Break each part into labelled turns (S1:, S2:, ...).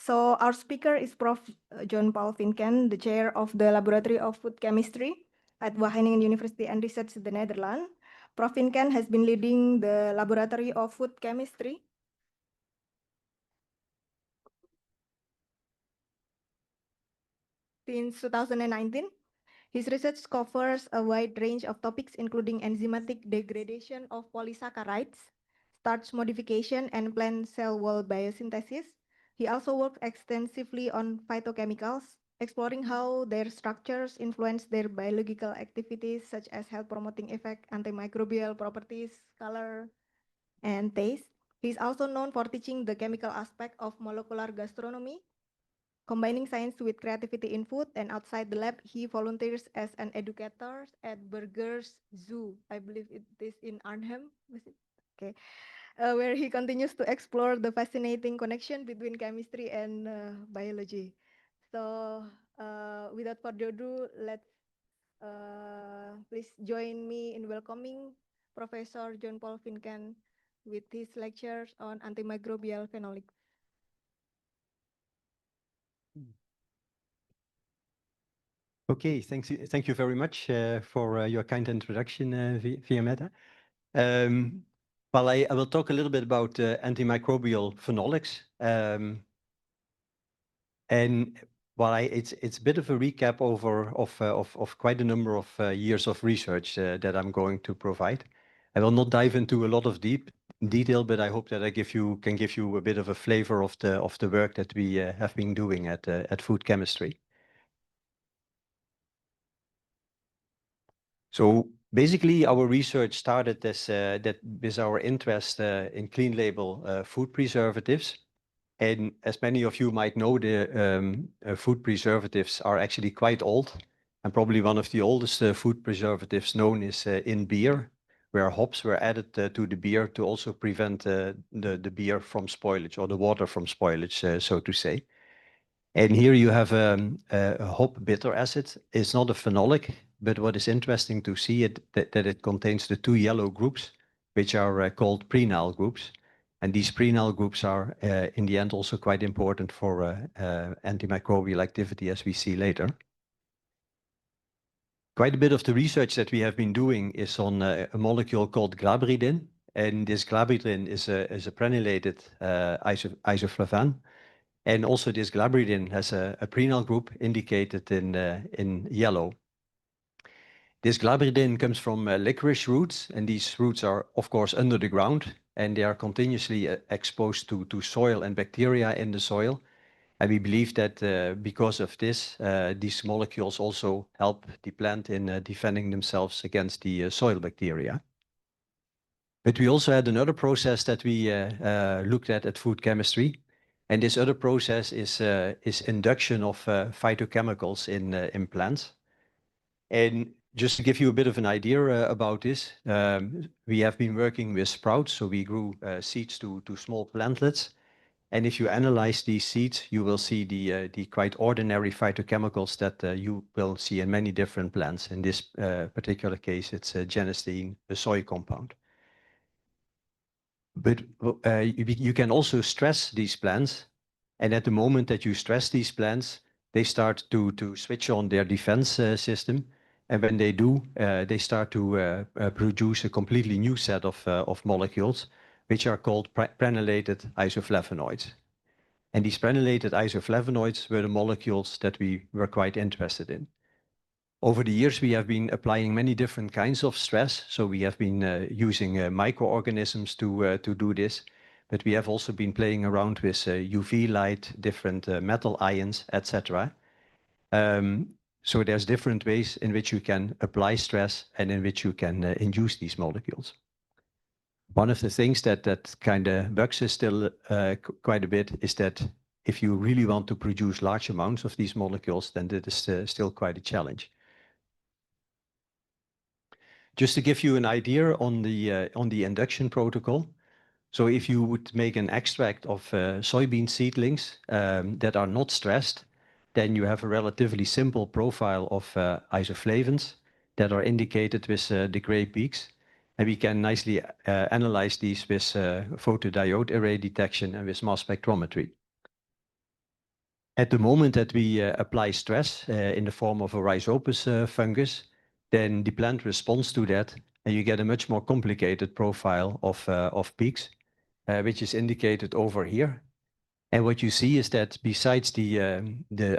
S1: So our speaker is Prof. John Paul Vincken, the chair of the Laboratory of Food Chemistry at Wageningen University and Research in the Netherlands. Prof. Vincken has been leading the Laboratory of Food Chemistry since 2019. His research covers a wide range of topics, including enzymatic degradation of polysaccharides, starch modification, and plant cell wall biosynthesis. He also works extensively on phytochemicals, exploring how their structures influence their biological activities, such as health-promoting effect, antimicrobial properties, color, and taste. He's also known for teaching the chemical aspect of molecular gastronomy, combining science with creativity in food. And outside the lab, he volunteers as an educator at Burgers Zoo. I believe it is in Arnhem. Okay, where he continues to explore the fascinating connection between chemistry and biology. So, without further ado, let's please join me in welcoming Professor John Paul Vincken with his lectures on antimicrobial phenolics.
S2: Okay, thank you very much for your kind introduction, Viametta. Well, I will talk a little bit about antimicrobial phenolics. And well, it's a bit of a recap of quite a number of years of research that I'm going to provide. I will not dive into a lot of deep detail, but I hope that I can give you a bit of a flavor of the work that we have been doing at Food Chemistry. So basically, our research started with our interest in clean label food preservatives. And as many of you might know, the food preservatives are actually quite old. And probably one of the oldest food preservatives known is in beer, where hops were added to the beer to also prevent the beer from spoilage, or the water from spoilage, so to say. And here you have a hop bitter acid. It's not a phenolic, but what is interesting to see that it contains the two yellow groups, which are called prenyl groups. And these prenyl groups are, in the end, also quite important for antimicrobial activity, as we see later. Quite a bit of the research that we have been doing is on a molecule called glabridin. And this glabridin is a prenylated isoflavane. And also this glabridin has a prenyl group indicated in yellow. This glabridin comes from licorice roots, and these roots are, of course, under the ground, and they are continuously exposed to soil and bacteria in the soil. And we believe that because of this, these molecules also help the plant in defending themselves against the soil bacteria. But we also had another process that we looked at food chemistry. And this other process is induction of phytochemicals in plants. And just to give you a bit of an idea about this, we have been working with sprouts. So we grew seeds to small plantlets. And if you analyze these seeds, you will see the quite ordinary phytochemicals that you will see in many different plants. In this particular case, it's genistein, a soy compound. But you can also stress these plants. And at the moment that you stress these plants, they start to switch on their defense system. And when they do, they start to produce a completely new set of molecules, which are called prenylated isoflavonoids. And these prenylated isoflavonoids were the molecules that we were quite interested in. Over the years, we have been applying many different kinds of stress. So we have been using microorganisms to do this, but we have also been playing around with UV light, different metal ions, etc. So there's different ways in which you can apply stress and in which you can induce these molecules. One of the things that kind of bugs us still quite a bit is that if you really want to produce large amounts of these molecules, then that is still quite a challenge. Just to give you an idea on the induction protocol. So if you would make an extract of soybean seedlings that are not stressed, then you have a relatively simple profile of isoflavones that are indicated with the gray peaks. And we can nicely analyze these with photodiode array detection and with mass spectrometry. At the moment that we apply stress in the form of a rhizopus fungus, then the plant responds to that, and you get a much more complicated profile of peaks, which is indicated over here. And what you see is that besides the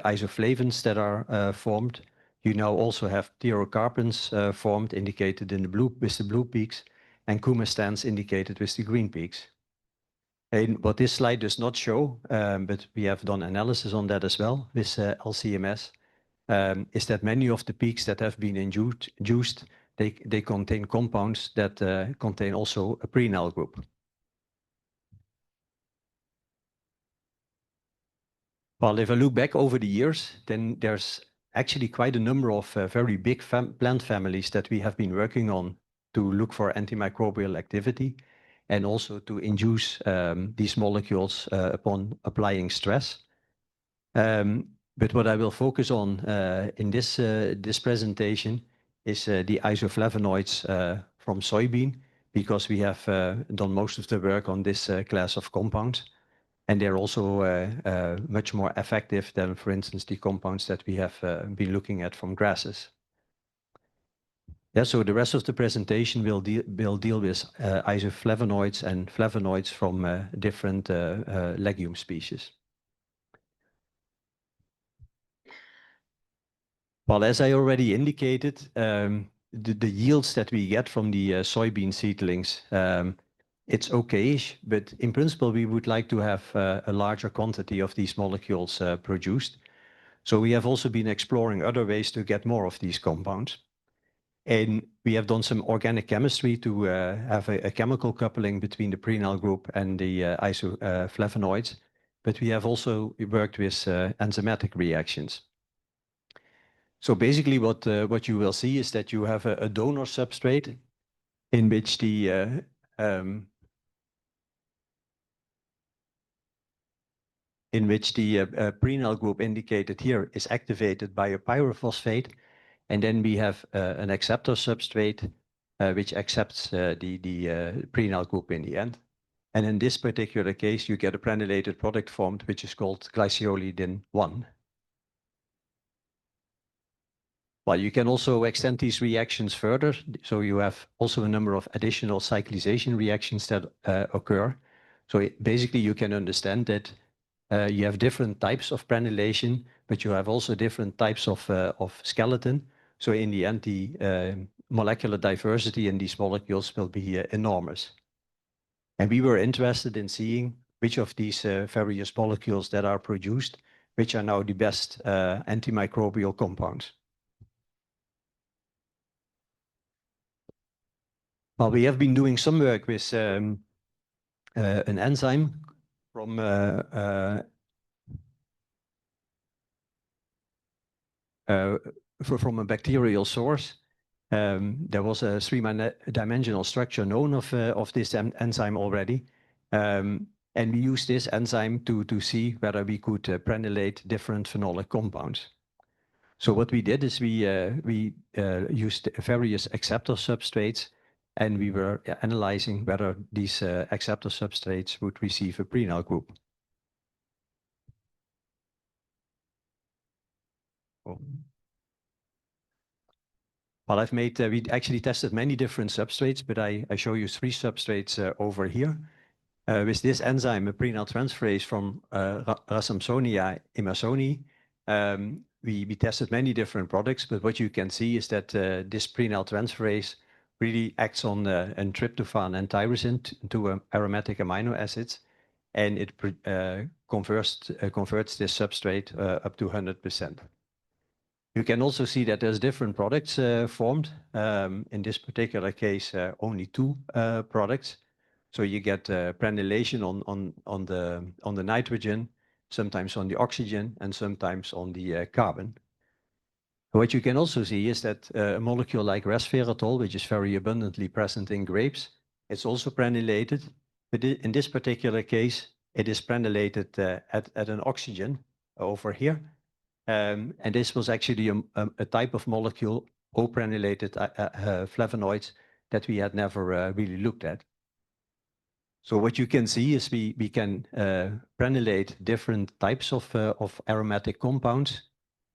S2: isoflavins that are formed, you now also have pterocarbons formed, indicated in the blue with the blue peaks, and coumastanes indicated with the green peaks. And what this slide does not show, but we have done analysis on that as well with LCMS, is that many of the peaks that have been induced, they contain compounds that contain also a prenyl group. Well, if I look back over the years, then there's actually quite a number of very big plant families that we have been working on to look for antimicrobial activity and also to induce these molecules upon applying stress. But what I will focus on in this presentation is the isoflavonoids from soybean, because we have done most of the work on this class of compounds. And they're also much more effective than, for instance, the compounds that we have been looking at from grasses. Yeah, so the rest of the presentation will deal with isoflavonoids and flavonoids from different legume species. Well, as I already indicated, the yields that we get from the soybean seedlings, it's okay-ish, but in principle, we would like to have a larger quantity of these molecules produced. So we have also been exploring other ways to get more of these compounds. And we have done some organic chemistry to have a chemical coupling between the prenyl group and the isoflavonoids. But we have also worked with enzymatic reactions. So basically what you will see is that you have a donor substrate in which the prenyl group indicated here is activated by a pyrophosphate, and then we have an acceptor substrate which accepts the prenyl group in the end. And in this particular case, you get a prenylated product formed, which is called glyceolidin 1. Well, you can also extend these reactions further. So you have also a number of additional cyclization reactions that occur. So basically, you can understand that you have different types of prenylation, but you have also different types of skeleton. So in the end, the molecular diversity in these molecules will be enormous. And we were interested in seeing which of these various molecules that are produced, which are now the best antimicrobial compounds. Well, we have been doing some work with an enzyme from from a bacterial source. There was a three-dimensional structure known of this enzyme already. And we used this enzyme to see whether we could prenylate different phenolic compounds. So what we did is we used various acceptor substrates, and we were analyzing whether these acceptor substrates would receive a prenyl group. Oh. Well, we actually tested many different substrates, but I show you three substrates over here. With this enzyme, a prenyl transferase from Rhamsonia emersonii, we tested many different products, but what you can see is that this prenyl transferase really acts on tryptophan and tyrosine to aromatic amino acids, and it converts this substrate up to 100%. You can also see that there's different products formed. In this particular case, only two products. So you get prenylation on the nitrogen, sometimes on the oxygen, and sometimes on the carbon. What you can also see is that a molecule like resveratrol, which is very abundantly present in grapes, it's also prenylated. But in this particular case, it is prenylated at an oxygen over here. And this was actually a type of molecule, O-prenylated flavonoids, that we had never really looked at. So what you can see is we can prenylate different types of aromatic compounds,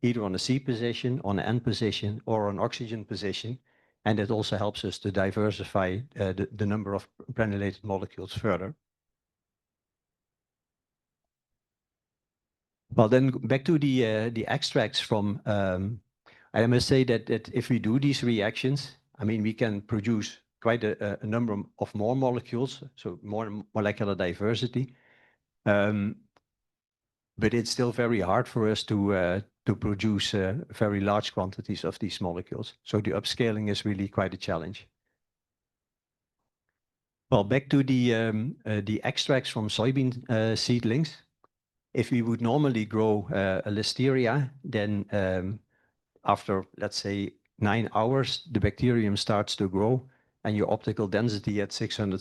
S2: either on a C position, on an N position, or on oxygen position. And it also helps us to diversify the number of prenylated molecules further. Well, then back to the extracts from, I must say that if we do these reactions, I mean, we can produce quite a number of more molecules, so more molecular diversity. But it's still very hard for us to produce very large quantities of these molecules. So the upscaling is really quite a challenge. Well, back to the extracts from soybean seedlings. If we would normally grow a listeria, then after, let's say, 9 hours, the bacterium starts to grow, and your optical density at 600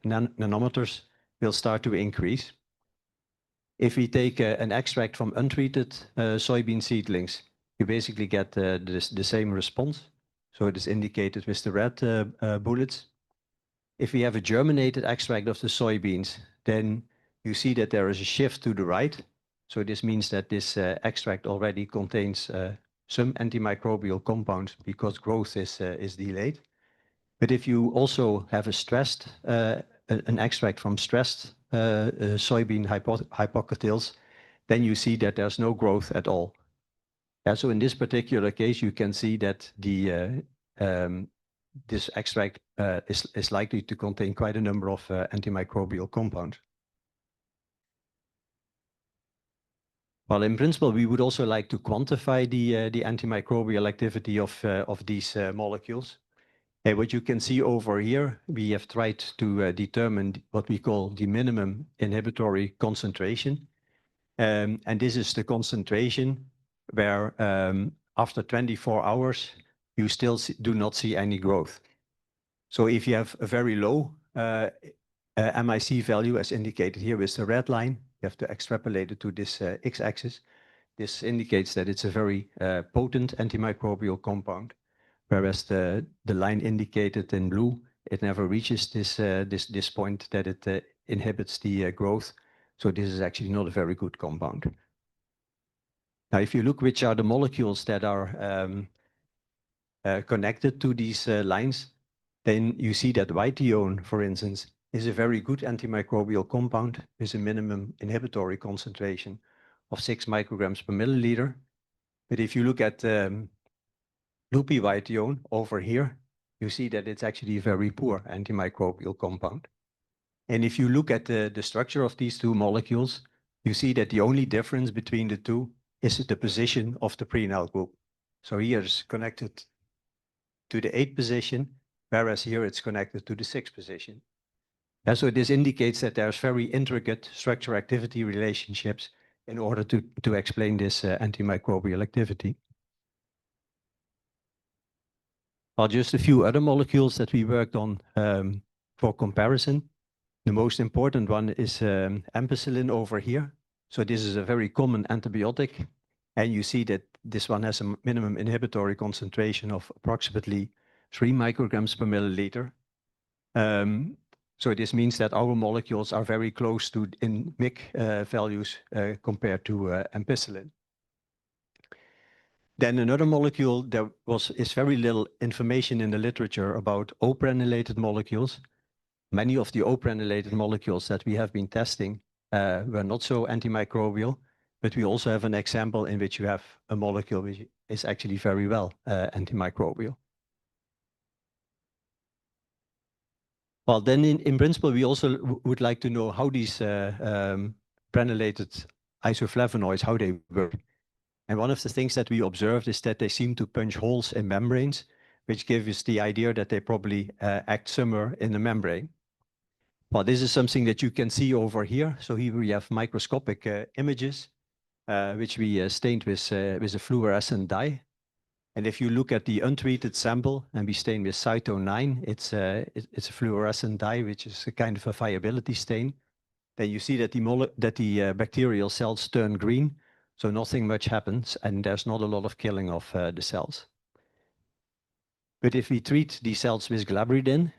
S2: nanometers will start to increase. If we take an extract from untreated soybean seedlings, you basically get the same response. So it is indicated with the red bullets. If we have a germinated extract of the soybeans, then you see that there is a shift to the right. So this means that this extract already contains some antimicrobial compounds because growth is delayed. But if you also have a stressed, an extract from stressed soybean hypocotyls, then you see that there's no growth at all. So in this particular case, you can see that this extract is likely to contain quite a number of antimicrobial compounds. Well, in principle, we would also like to quantify the antimicrobial activity of these molecules. What you can see over here, we have tried to determine what we call the minimum inhibitory concentration. And this is the concentration where after 24 hours, you still do not see any growth. So if you have a very low MIC value, as indicated here with the red line, you have to extrapolate it to this x-axis. This indicates that it's a very potent antimicrobial compound, whereas the line indicated in blue, it never reaches this point that it inhibits the growth. So this is actually not a very good compound. Now, if you look which are the molecules that are connected to these lines, then you see that whiteone, for instance, is a very good antimicrobial compound with a minimum inhibitory concentration of 6 micrograms per milliliter. But if you look at loopy whiteone over here, you see that it's actually a very poor antimicrobial compound. And if you look at the structure of these two molecules, you see that the only difference between the two is the position of the prenyl group. So here it's connected to the 8th position, whereas here it's connected to the 6th position. And so this indicates that there's very intricate structure-activity relationships in order to explain this antimicrobial activity. Well, just a few other molecules that we worked on for comparison. The most important one is ampicillin over here. So this is a very common antibiotic. And you see that this one has a minimum inhibitory concentration of approximately 3 micrograms per milliliter. So this means that our molecules are very close to in MIC values compared to ampicillin. Then another molecule, there is very little information in the literature about O-prenylated molecules. Many of the O-prenylated molecules that we have been testing were not so antimicrobial, but we also have an example in which you have a molecule which is actually very well antimicrobial. Well, then in principle, we also would like to know how these prenylated isoflavonoids, how they work. And one of the things that we observed is that they seem to punch holes in membranes, which gives us the idea that they probably act somewhere in the membrane. Well, this is something that you can see over here. So here we have microscopic images, which we stained with a fluorescent dye. And if you look at the untreated sample and we stain with cytone 9, it's a fluorescent dye, which is a kind of a viability stain. Then you see that the bacterial cells turn green. So nothing much happens, and there's not a lot of killing of the cells. But if we treat these cells with glabridin,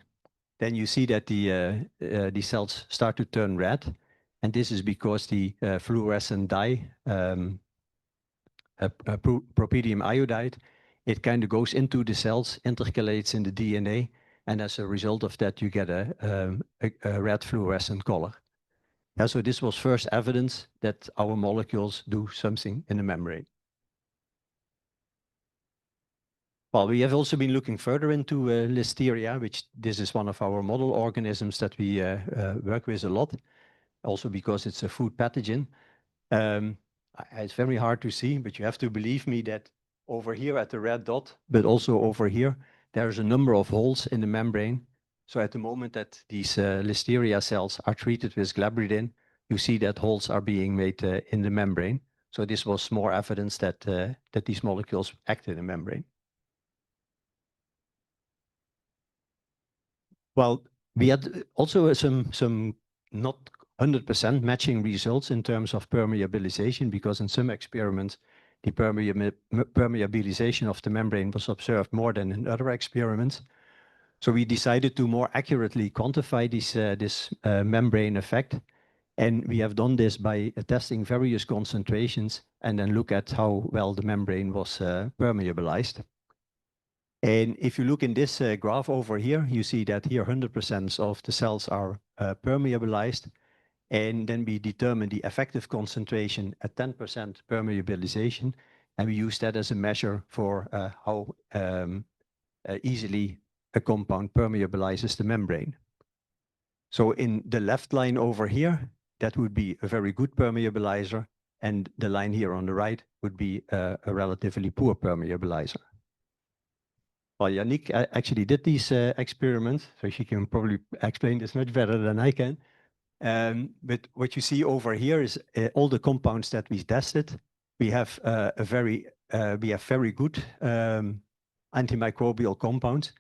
S2: then you see that the cells start to turn red. And this is because the fluorescent dye, propylium iodide, it kind of goes into the cells, intercalates in the DNA, and as a result of that, you get a red fluorescent color. Yeah, so this was first evidence that our molecules do something in the membrane. Well, we have also been looking further into Listeria, which this is one of our model organisms that we work with a lot, also because it's a food pathogen. It's very hard to see, but you have to believe me that over here at the red dot, but also over here, there's a number of holes in the membrane. So at the moment that these Listeria cells are treated with glabridin, you see that holes are being made in the membrane. So this was more evidence that, that these molecules act in the membrane. Well, we had also some not 100% matching results in terms of permeabilization, because in some experiments, the permeabilization of the membrane was observed more than in other experiments. So we decided to more accurately quantify this membrane effect. And we have done this by testing various concentrations and then look at how well the membrane was permeabilized. And if you look in this graph over here, you see that here 100% of the cells are permeabilized. And then we determine the effective concentration at 10% permeabilization. And we use that as a measure for how easily a compound permeabilizes the membrane. So in the left line over here, that would be a very good permeabilizer. And the line here on the right would be a relatively poor permeabilizer. Well, Yannick actually did these experiments, so she can probably explain this much better than I can. But what you see over here is all the compounds that we tested. We have very good antimicrobial compounds.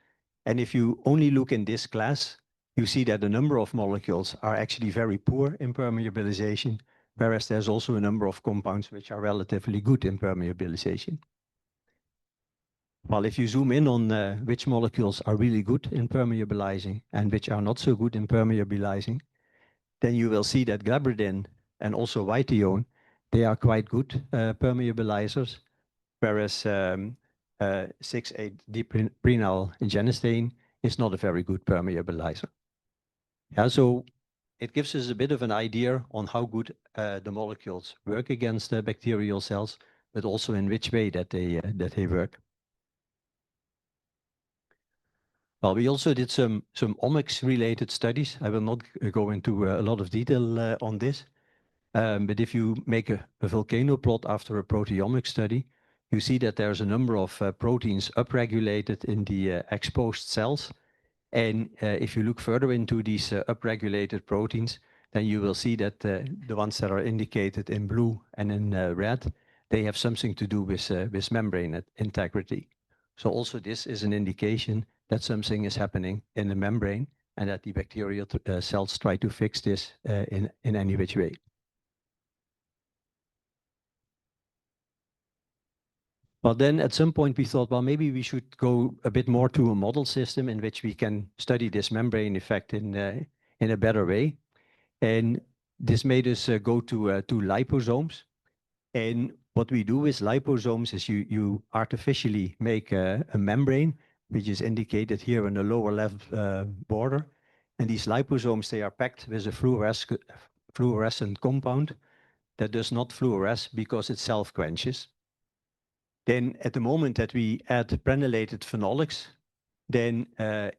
S2: And if you only look in this class, you see that a number of molecules are actually very poor in permeabilization, whereas there's also a number of compounds which are relatively good in permeabilization. Well, if you zoom in on which molecules are really good in permeabilizing and which are not so good in permeabilizing, then you will see that glabridin and also Wageningen, they are quite good permeabilizers, whereas 6,8-deprenyl genistein is not a very good permeabilizer. Yeah, so it gives us a bit of an idea on how good the molecules work against the bacterial cells, but also in which way that they work. Well, we also did some omics-related studies. I will not go into a lot of detail on this, but if you make a volcano plot after a proteomic study, you see that there's a number of proteins upregulated in the exposed cells. And if you look further into these upregulated proteins, then you will see that the ones that are indicated in blue and in red, they have something to do with membrane integrity. So also this is an indication that something is happening in the membrane and that the bacterial cells try to fix this in any which way. But then at some point we thought, well, maybe we should go a bit more to a model system in which we can study this membrane effect in a better way. And this made us go to liposomes. And what we do with liposomes is you artificially make a membrane, which is indicated here in the lower left border. And these liposomes, they are packed with a fluorescent compound that does not fluoresce because it self-quenches. Then at the moment that we add prenylated phenolics, then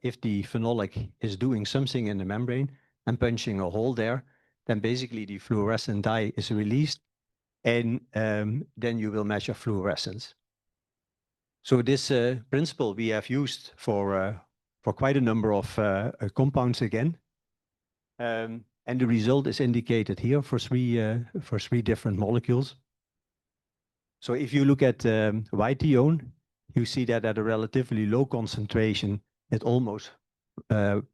S2: if the phenolic is doing something in the membrane and punching a hole there, then basically the fluorescent dye is released, and then you will measure fluorescence. So this principle we have used for quite a number of compounds again. And the result is indicated here for three different molecules. So if you look at Wageningen, you see that at a relatively low concentration, it almost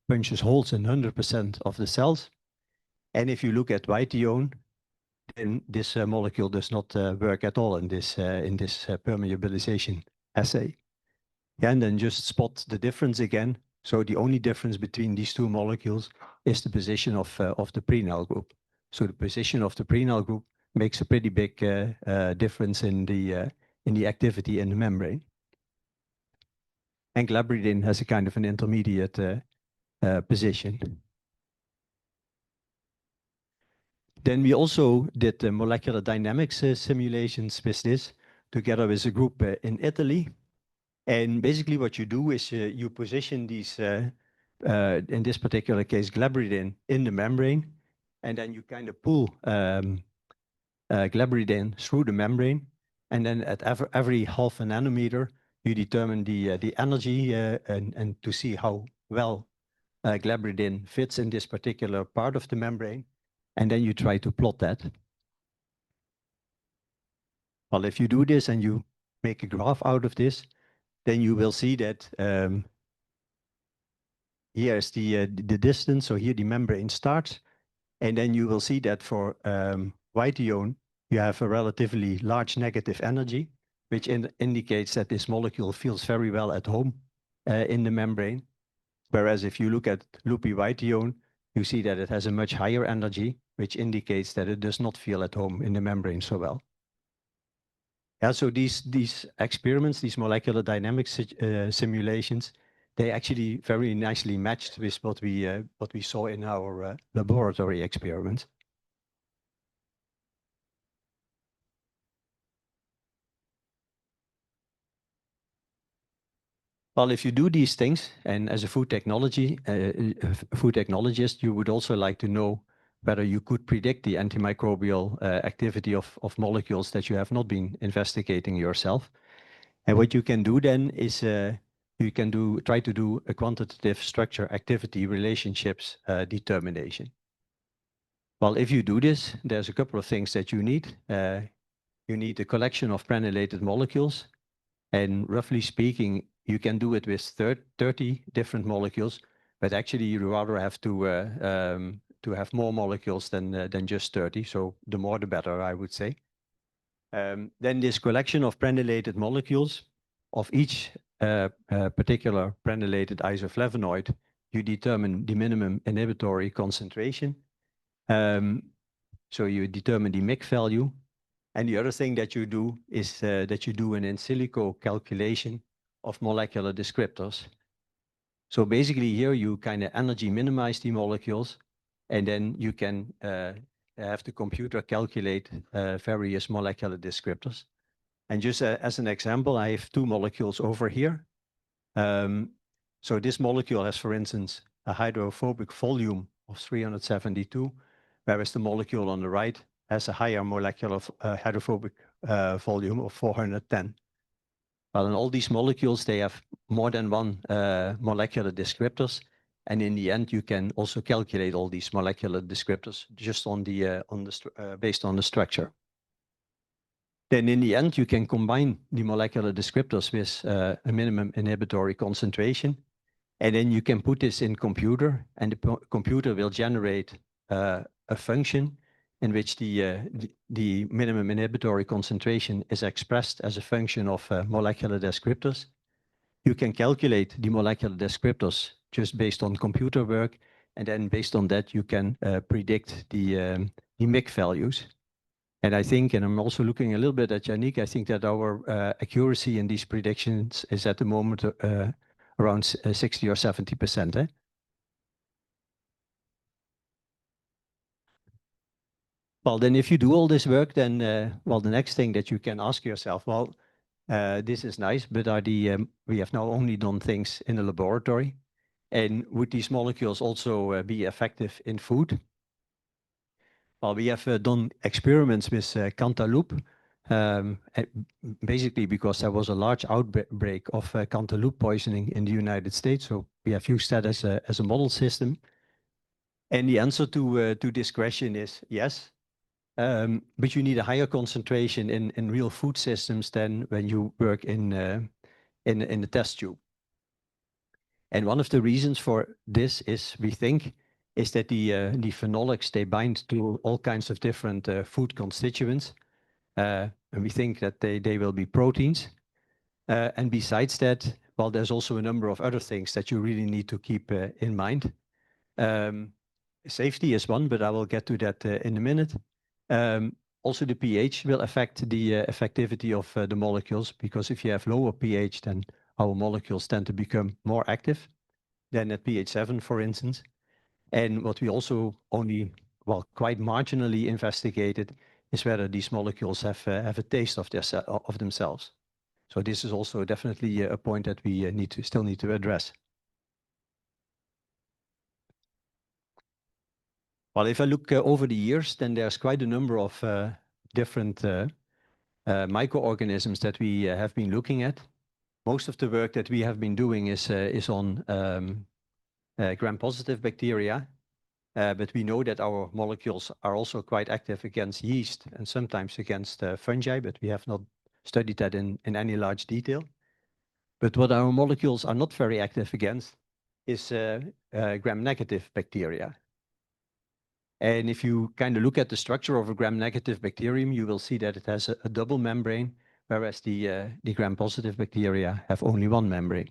S2: punches holes in 100% of the cells. And if you look at Wageningen, then this molecule does not work at all in this permeabilization assay. Yeah, and then just spot the difference again So the only difference between these two molecules is the position of the prenyl group. So the position of the prenyl group makes a pretty big difference in the activity in the membrane. And glabridin has a kind of an intermediate position. Then we also did molecular dynamics simulations with this, together with a group in Italy. And basically what you do is you position these, in this particular case, glabridin in the membrane, and then you kind of pull glabridin through the membrane. And then at every half a nanometer, you determine the energy and to see how well glabridin fits in this particular part of the membrane. And then you try to plot that. Well, if you do this and you make a graph out of this, then you will see that here is the distance. So here the membrane starts. And then you will see that for white ion, you have a relatively large negative energy, which indicates that this molecule feels very well at home in the membrane. Whereas if you look at loopy white ion, you see that it has a much higher energy, which indicates that it does not feel at home in the membrane so well. Yeah, so these experiments, these molecular dynamics simulations, they actually very nicely matched with what we saw in our laboratory experiments. Well, if you do these things, and as a food technologist, you would also like to know whether you could predict the antimicrobial activity of molecules that you have not been investigating yourself. And what you can do then is you can try to do a quantitative structure activity relationships determination. Well, if you do this, there's a couple of things that you need. You need a collection of prenylated molecules. And roughly speaking, you can do it with 30 different molecules, but actually you rather have to have more molecules than just 30. So the more the better, I would say. Then this collection of prenylated molecules of each particular prenylated isoflavonoid, you determine the minimum inhibitory concentration. So you determine the MIC value. And the other thing that you do is that you do an in silico calculation of molecular descriptors. So basically here you kind of energy minimize the molecules, and then you can have the computer calculate various molecular descriptors. And just as an example, I have two molecules over here. So this molecule has, for instance, a hydrophobic volume of 372, whereas the molecule on the right has a higher molecular hydrophobic volume of 410. Well, in all these molecules, they have more than one molecular descriptors. And in the end, you can also calculate all these molecular descriptors just on based on the structure. Then in the end, you can combine the molecular descriptors with a minimum inhibitory concentration. And then you can put this in computer, and the computer will generate a function in which the minimum inhibitory concentration is expressed as a function of molecular descriptors. You can calculate the molecular descriptors just based on computer work, and then based on that, you can predict the MIC values. And I think, and I'm also looking a little bit at Yannick, I think that our accuracy in these predictions is at the moment around 60 or 70%. Eh? Well, then if you do all this work, then, well, the next thing that you can ask yourself, well, this is nice, but we have now only done things in the laboratory. And would these molecules also be effective in food? Well, we have done experiments with cantaloupe, basically because there was a large outbreak of cantaloupe poisoning in the United States. So we have used that as a model system. And the answer to this question is yes. But you need a higher concentration in real food systems than when you work in the test tube. And one of the reasons for this is, we think, is that the phenolics, they bind to all kinds of different food constituents. And we think that they will be proteins. And besides that, well, there's also a number of other things that you really need to keep in mind. Safety is one, but I will get to that in a minute. Also, the pH will affect the effectivity of the molecules, because if you have lower pH, then our molecules tend to become more active than at pH 7, for instance. And what we also only, well, quite marginally investigated is whether these molecules have a taste of themselves. So this is also definitely a point that we still need to address. Well, if I look over the years, then there's quite a number of different microorganisms that we have been looking at. Most of the work that we have been doing is on gram-positive bacteria, but we know that our molecules are also quite active against yeast and sometimes against fungi, but we have not studied that in any large detail. But what our molecules are not very active against is gram-negative bacteria. And if you kind of look at the structure of a gram-negative bacterium, you will see that it has a double membrane, whereas the gram-positive bacteria have only one membrane.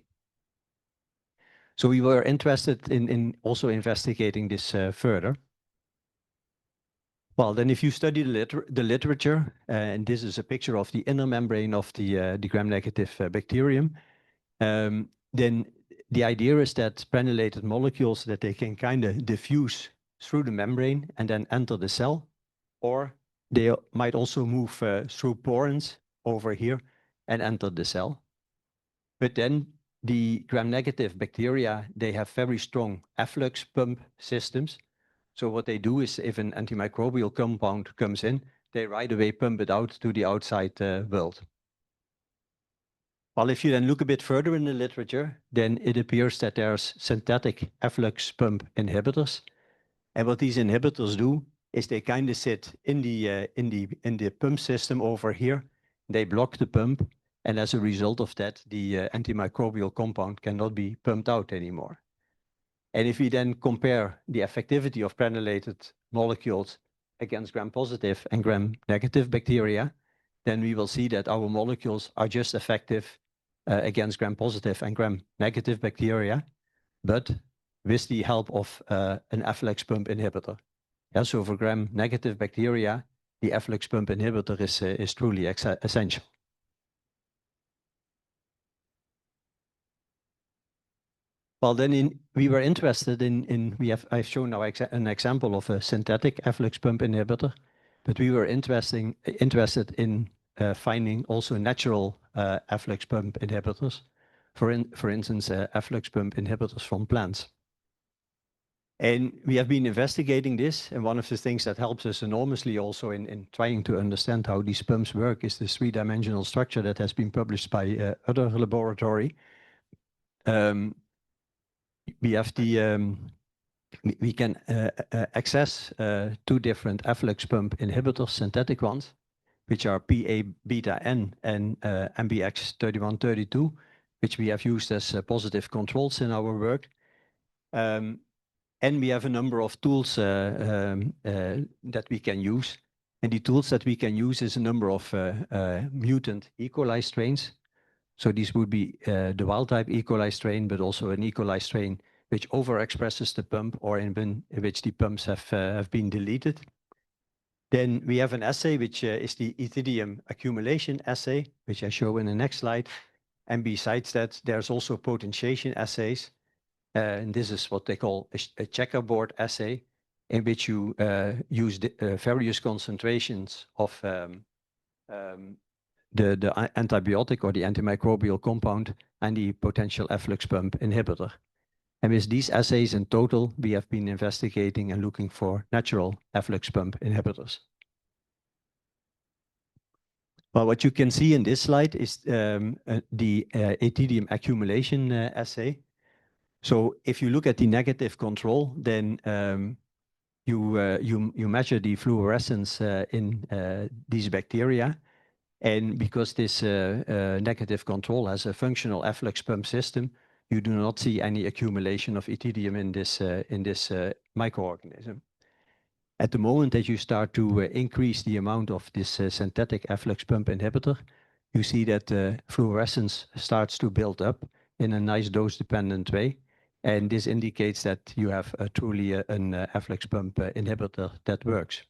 S2: So we were interested in also investigating this further. Well, then if you study the literature, and this is a picture of the inner membrane of the gram-negative bacterium, then the idea is that prenulated molecules, that they can kind of diffuse through the membrane and then enter the cell, or they might also move through porins over here and enter the cell. But then the gram-negative bacteria, they have very strong efflux pump systems. So what they do is, if an antimicrobial compound comes in, they right away pump it out to the outside world. Well, if you then look a bit further in the literature, then it appears that there's synthetic efflux pump inhibitors. And what these inhibitors do is they kind of sit in the pump system over here. They block the pump, and as a result of that, the antimicrobial compound cannot be pumped out anymore. And if we then compare the effectivity of prenulated molecules against gram-positive and gram-negative bacteria, then we will see that our molecules are just effective against gram-positive and gram-negative bacteria, but with the help of an efflux pump inhibitor. Yeah, so for gram-negative bacteria, the efflux pump inhibitor is truly essential. Well, then we were interested I've shown now an example of a synthetic efflux pump inhibitor, but we were interested in finding also natural efflux pump inhibitors, for instance, efflux pump inhibitors from plants. And we have been investigating this, and one of the things that helps us enormously also in trying to understand how these pumps work is this three-dimensional structure that has been published by other laboratory. We have we can access two different efflux pump inhibitors, synthetic ones, which are PA-beta-N and MBX3132, which we have used as positive controls in our work. And we have a number of tools that we can use. And the tools that we can use is a number of mutant E. coli strains. So these would be the wild-type E. coli strain, but also an E. coli strain which overexpresses the pump, or in which the pumps have been deleted. Then we have an assay, which is the ethidium accumulation assay, which I show in the next slide. And besides that, there's also potentiation assays. And this is what they call a checkerboard assay, in which you use various concentrations of the antibiotic or the antimicrobial compound and the potential efflux pump inhibitor. And with these assays in total, we have been investigating and looking for natural efflux pump inhibitors. Well, what you can see in this slide is the ethidium accumulation assay. So if you look at the negative control, then you measure the fluorescence in these bacteria. And because this negative control has a functional efflux pump system, you do not see any accumulation of ethidium in this microorganism. At the moment that you start to increase the amount of this synthetic efflux pump inhibitor, you see that fluorescence starts to build up, in a nice dose-dependent way. And this indicates that you have truly an efflux pump inhibitor that works.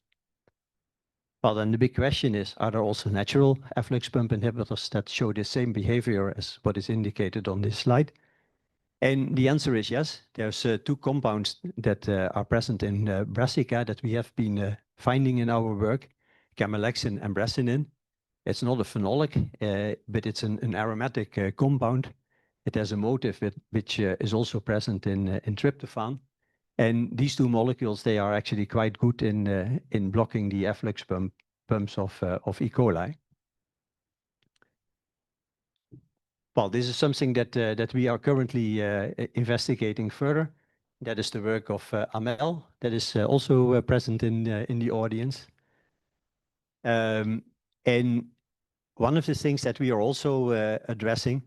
S2: Well, then the big question is, are there also natural efflux pump inhibitors that show the same behavior as what is indicated on this slide? And the answer is yes. There's two compounds that are present in brassica that we have been finding in our work, camelexin and brasinin. It's not a phenolic, but it's an aromatic compound. It has a motif which is also present in tryptophan. And these two molecules, they are actually quite good in blocking the efflux pumps of E. coli. Well, this is something that we are currently investigating further. That is the work of Amel, that is also present in the audience. And one of the things that we are also addressing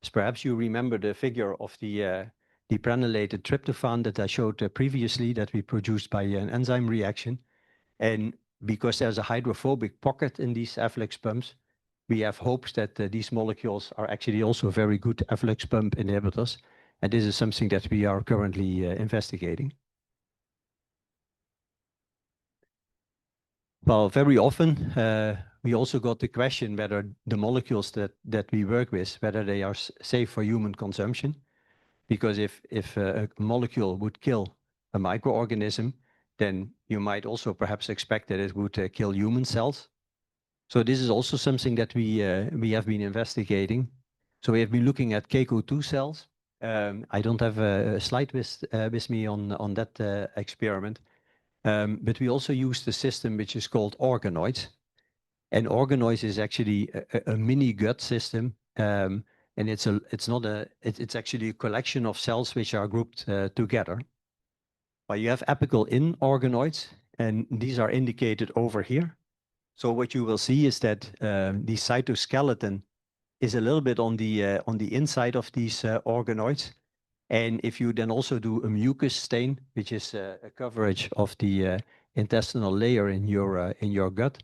S2: is, perhaps you remember the figure of the deprenylated tryptophan that I showed previously, that we produced by an enzyme reaction. And because there's a hydrophobic pocket in these efflux pumps, we have hopes that these molecules are actually also very good efflux pump inhibitors. And this is something that we are currently investigating. Well, very often we also got the question whether the molecules that we work with, whether they are safe for human consumption. Because if a molecule would kill a microorganism, then you might also perhaps expect that it would kill human cells. So this is also something that we have been investigating. So we have been looking at CACO2 cells. I don't have a slide with me on that experiment. But we also used a system which is called organoids. And organoids is actually a mini gut system. And it's actually a collection of cells which are grouped together. Well, you have apical in organoids, and these are indicated over here. So what you will see is that the cytoskeleton is a little bit on the inside of these organoids. And if you then also do a mucus stain, which is a coverage of the intestinal layer in your gut,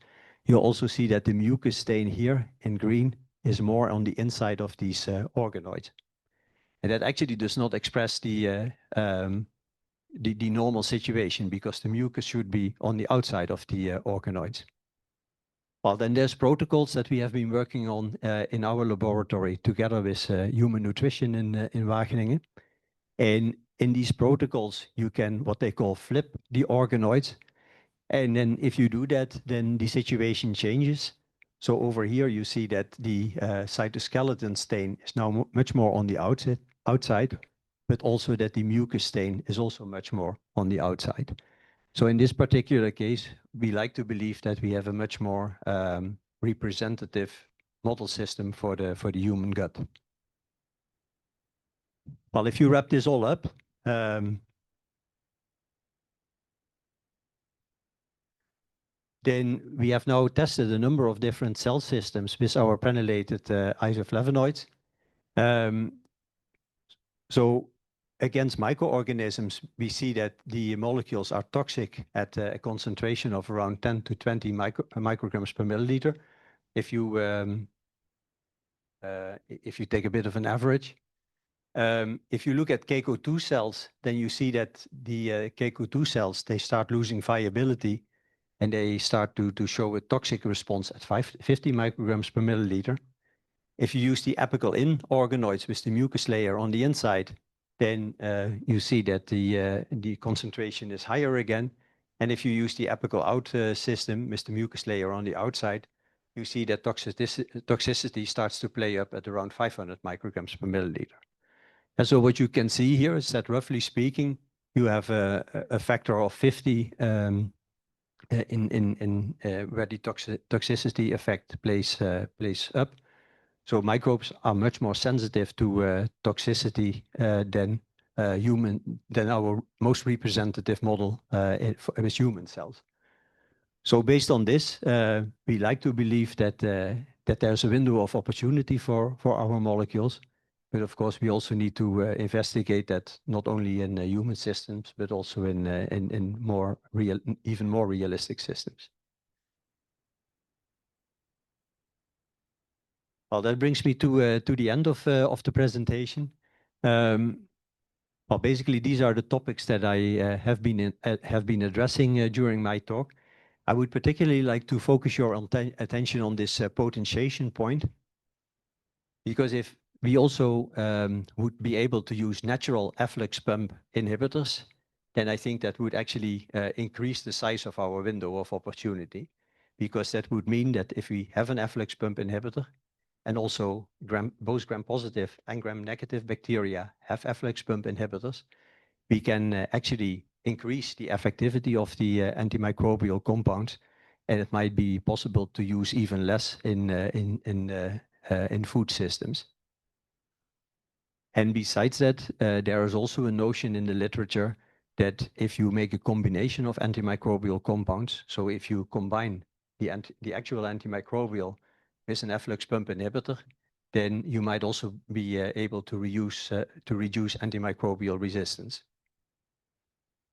S2: you'll also see that the mucus stain here in green is more on the inside of these organoids. And that actually does not express the normal situation, because the mucus should be on the outside of the organoids. Well, then there's protocols that we have been working on in our laboratory together with human nutrition in Wageningen. And in these protocols, you can what they call flip the organoids. And then if you do that, then the situation changes. So over here, you see that the cytoskeleton stain is now much more on the outside, but also that the mucus stain is also much more on the outside. So in this particular case, we like to believe that we have a much more representative model system for the human gut. Well, if you wrap this all up, then we have now tested a number of different cell systems with our prenylated isoflavonoids. So against microorganisms, we see that the molecules are toxic at a concentration of around 10 to 20 micrograms per milliliter. If you take a bit of an average. If you look at CACO2 cells, then you see that the CACO2 cells, they start losing viability, and they start to show a toxic response at 50 micrograms per milliliter. If you use the apical in organoids with the mucus layer on the inside, then you see that the concentration is higher again. And if you use the apical out system with the mucus layer on the outside, you see that toxicity starts to play up at around 500 micrograms per milliliter. And so what you can see here is that, roughly speaking, you have a factor of 50 where the toxicity effect plays up. So microbes are much more sensitive to toxicity than our most representative model with human cells. So based on this, we like to believe that there's a window of opportunity for our molecules. But of course, we also need to investigate that not only in human systems, but also in even more realistic systems. Well, that brings me to the end of the presentation. Well, basically, these are the topics that I have been addressing during my talk. I would particularly like to focus your attention on this potentiation point, because if we also would be able to use natural efflux pump inhibitors, then I think that would actually increase the size of our window of opportunity, because that would mean that if we have an efflux pump inhibitor, and also both gram-positive and gram-negative bacteria have efflux pump inhibitors, we can actually increase the effectivity of the antimicrobial compounds, and it might be possible to use even less in food systems. And besides that, there is also a notion in the literature that if you make a combination of antimicrobial compounds, so if you combine the actual antimicrobial with an efflux pump inhibitor, then you might also be able to reduce antimicrobial resistance.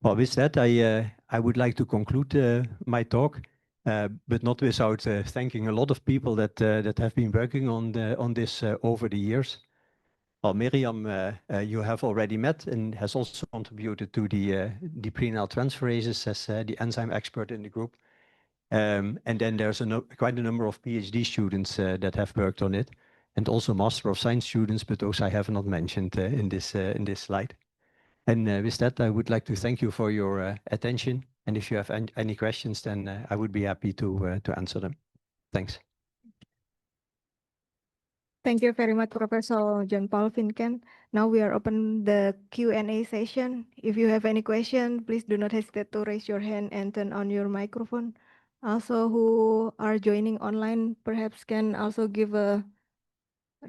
S2: Well, with that, I would like to conclude my talk, but not without thanking a lot of people that have been working on this over the years. Well, Miriam, you have already met and has also contributed to the prenatal transferases as the enzyme expert in the group. And then there's quite a number of PhD students that have worked on it, and also Master of Science students, but those I have not mentioned in this slide. And with that, I would like to thank you for your attention. And if you have any questions, then I would be happy to answer them. Thanks.
S1: Thank you very much, Professor John Paul Vincken. Now we are open the Q&A session. If you have any question, please do not hesitate to raise your hand and turn on your microphone. Also, who are joining online, perhaps can also give a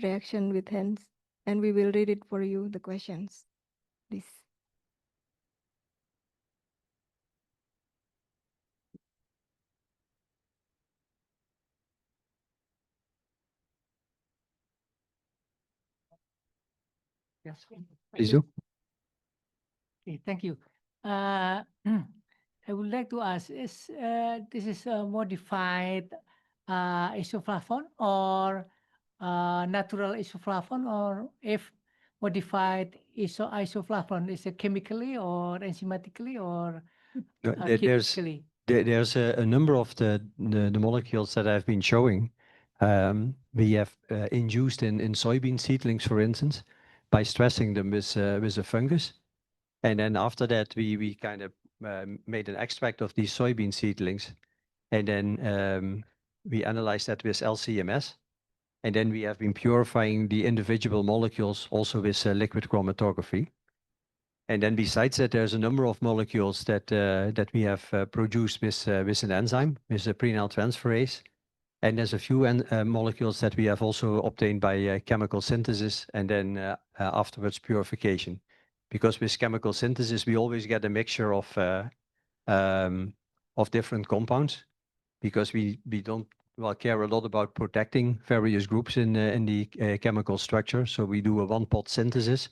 S1: reaction with hands, and we will read it for you, the questions. Please.
S3: Yes.
S2: Please do.
S3: Okay, thank you. I would like to ask, is this is a modified isoflavone or natural isoflavone, or if modified isoflavone is it chemically or enzymatically or
S2: There's
S3: chemically?
S2: there's a number of the molecules that I've been showing. We have induced in soybean seedlings, for instance, by stressing them with a fungus. And then after that, we kind of made an extract of these soybean seedlings. And then we analyzed that with LCMS. And then we have been purifying the individual molecules also with liquid chromatography. And then besides that, there's a number of molecules that we have produced with an enzyme, with a prenatal transferase. And there's a few molecules that we have also obtained by chemical synthesis and then afterwards purification. Because with chemical synthesis, we always get a mixture of different compounds, because we don't care a lot about protecting various groups in the chemical structure. So we do a one-pot synthesis.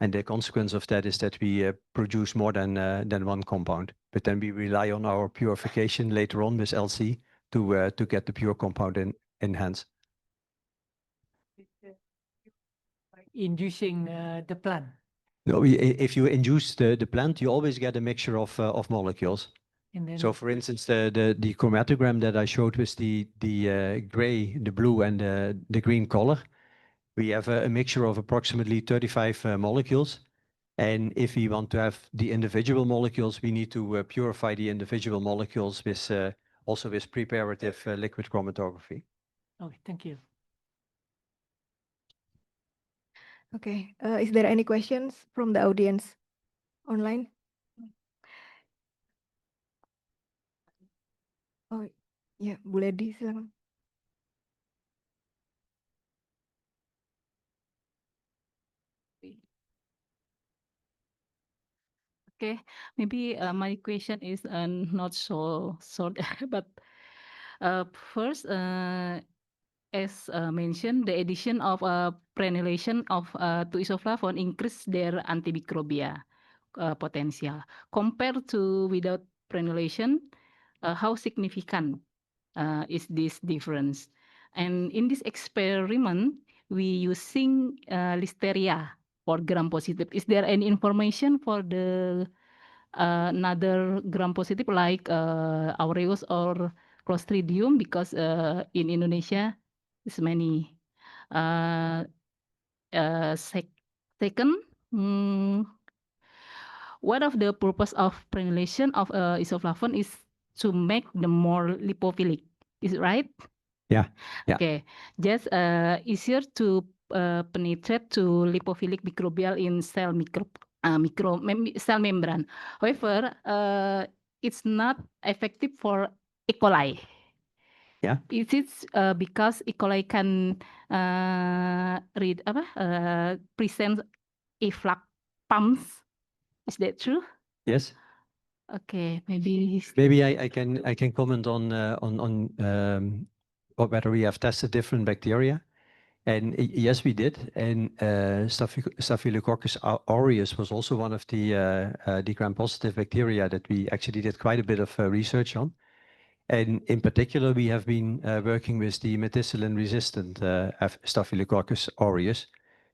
S2: And the consequence of that is that we produce more than one compound. But then we rely on our purification later on with LC to get the pure compound in hands.
S3: Inducing the plant.
S2: No, if you induce the plant, you always get a mixture of molecules.
S3: And then,
S2: So, for instance, the chromatogram that I showed with the gray, the blue, and the green color, we have a mixture of approximately 35 molecules. And if we want to have the individual molecules, we need to purify the individual molecules with also with preparative liquid chromatography.
S3: okay, thank you.
S1: Okay. Is there any questions from the audience online? Oh, ya, Bu Ledi, silakan.
S4: Okay, maybe my question is not so short, but first, as mentioned, the addition of prenylation of to isoflavone increase their antimicrobial potential. Compared to without prenylation, how significant is this difference? And in this experiment, we using Listeria for gram-positive. Is there any information for the another gram-positive like aureus or Clostridium? Because in Indonesia, there's many. Second, one of the purpose of prenylation of isoflavone is to make them more lipophilic. Is it right?
S2: Yeah.
S4: Okay. Just easier to penetrate to lipophilic microbial in cell cell membrane. However, it's not effective for E. coli.
S2: Yeah.
S4: Is it because E. coli can present efflux pumps? Is that true?
S2: Yes.
S4: Okay, maybe
S2: I can comment on whether we have tested different bacteria. And yes, we did. And Staphylococcus aureus was also one of the gram-positive bacteria that we actually did quite a bit of research on. And in particular, we have been working with the methicillin-resistant Staphylococcus aureus,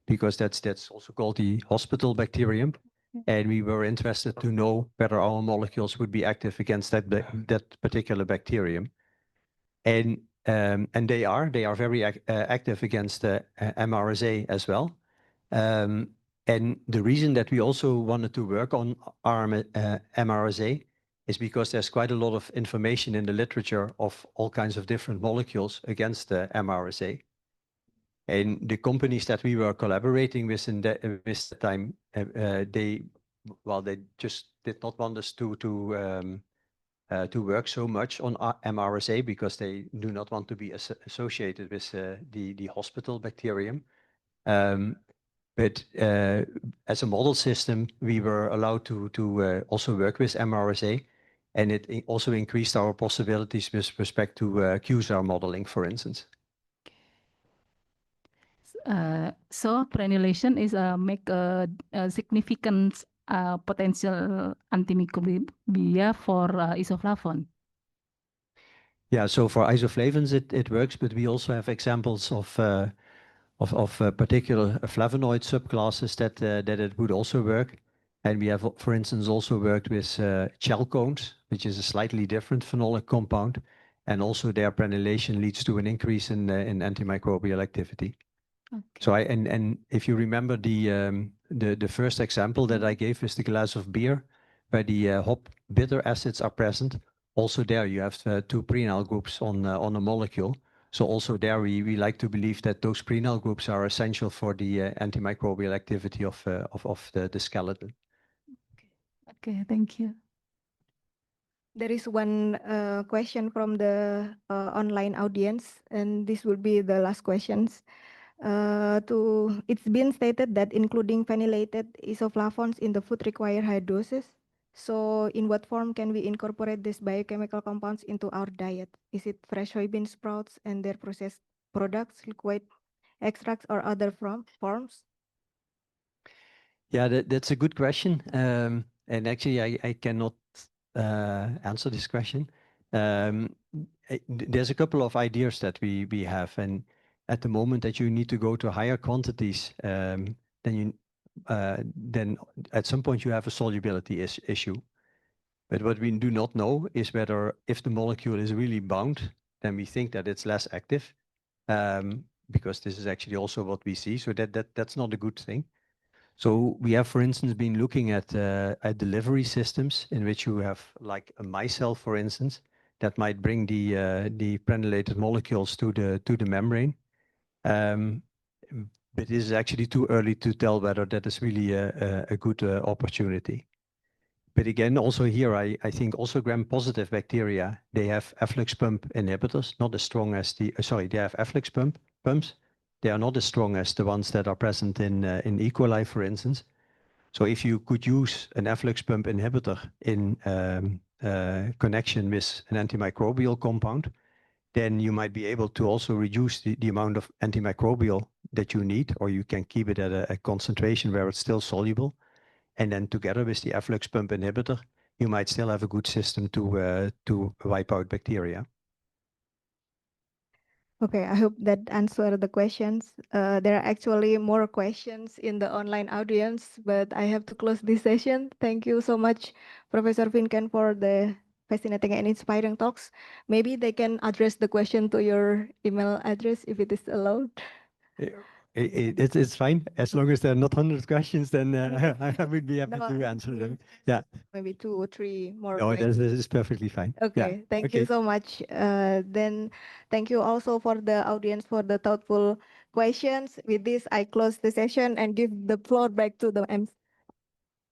S2: because that's also called the hospital bacterium. And we were interested to know whether our molecules would be active against that particular bacterium. And they are very active against MRSA as well. And the reason that we also wanted to work on MRSA is because there's quite a lot of information in the literature of all kinds of different molecules against MRSA. And the companies that we were collaborating with this time, they just did not want us to work so much on MRSA because they do not want to be associated with the hospital bacterium. But as a model system, we were allowed to also work with MRSA, and it also increased our possibilities with respect to QSAR modeling, for instance.
S4: So prenylation is make a significant potential antimicrobial for isoflavone.
S2: Yeah, so for isoflavones it works, but we also have examples of particular flavonoid subclasses that it would also work. And we have, for instance, also worked with chalcones, which is a slightly different phenolic compound, and also their prenylation leads to an increase in antimicrobial activity.
S4: Okay.
S2: So and if you remember the first example that I gave is the glass of beer, where the hop bitter acids are present. Also there you have two prenyl groups on a molecule. So also there we like to believe that those prenyl groups are essential for the antimicrobial activity of the skeleton.
S4: Okay, thank you.
S1: There is one question from the online audience, and this will be the last questions. It's been stated that including phenylated isoflavones in the food require high doses. So in what form can we incorporate these biochemical compounds into our diet? Is it fresh soybean sprouts and their processed products, liquid extracts, or other forms?
S2: Yeah, that's a good question. And actually, I cannot answer this question. There's a couple of ideas that we have, and at the moment that you need to go to higher quantities, then at some point you have a solubility issue. But what we do not know is whether if the molecule is really bound, then we think that it's less active, because this is actually also what we see. So that's not a good thing. So we have, for instance, been looking at delivery systems in which you have like a micelle, for instance, that might bring the prenylated molecules to the membrane. But it is actually too early to tell whether that is really a good opportunity. But again, also here, I think also gram-positive bacteria, they have efflux pump inhibitors, not as strong as they have efflux pumps. They are not as strong as the ones that are present in E. coli, for instance. So if you could use an efflux pump inhibitor in connection with an antimicrobial compound, then you might be able to also reduce the amount of antimicrobial that you need, or you can keep it at a concentration where it's still soluble. And then together with the efflux pump inhibitor, you might still have a good system to wipe out bacteria.
S1: Okay, I hope that answered the questions. There are actually more questions in the online audience, but I have to close this session. Thank you so much, Professor Vincken, for the fascinating and inspiring talks. Maybe they can address the question to your email address if it is allowed.
S2: It's fine. As long as there are not 100 questions, then I would be happy
S1: No,
S2: to answer them. Yeah.
S1: maybe 2 or 3 more
S2: No,
S1: questions.
S2: this is perfectly fine. Yeah.
S1: Okay, thank you
S2: Okay.
S1: so much. Then thank you also for the audience for the thoughtful questions. With this, I close the session and give the floor back to the MC.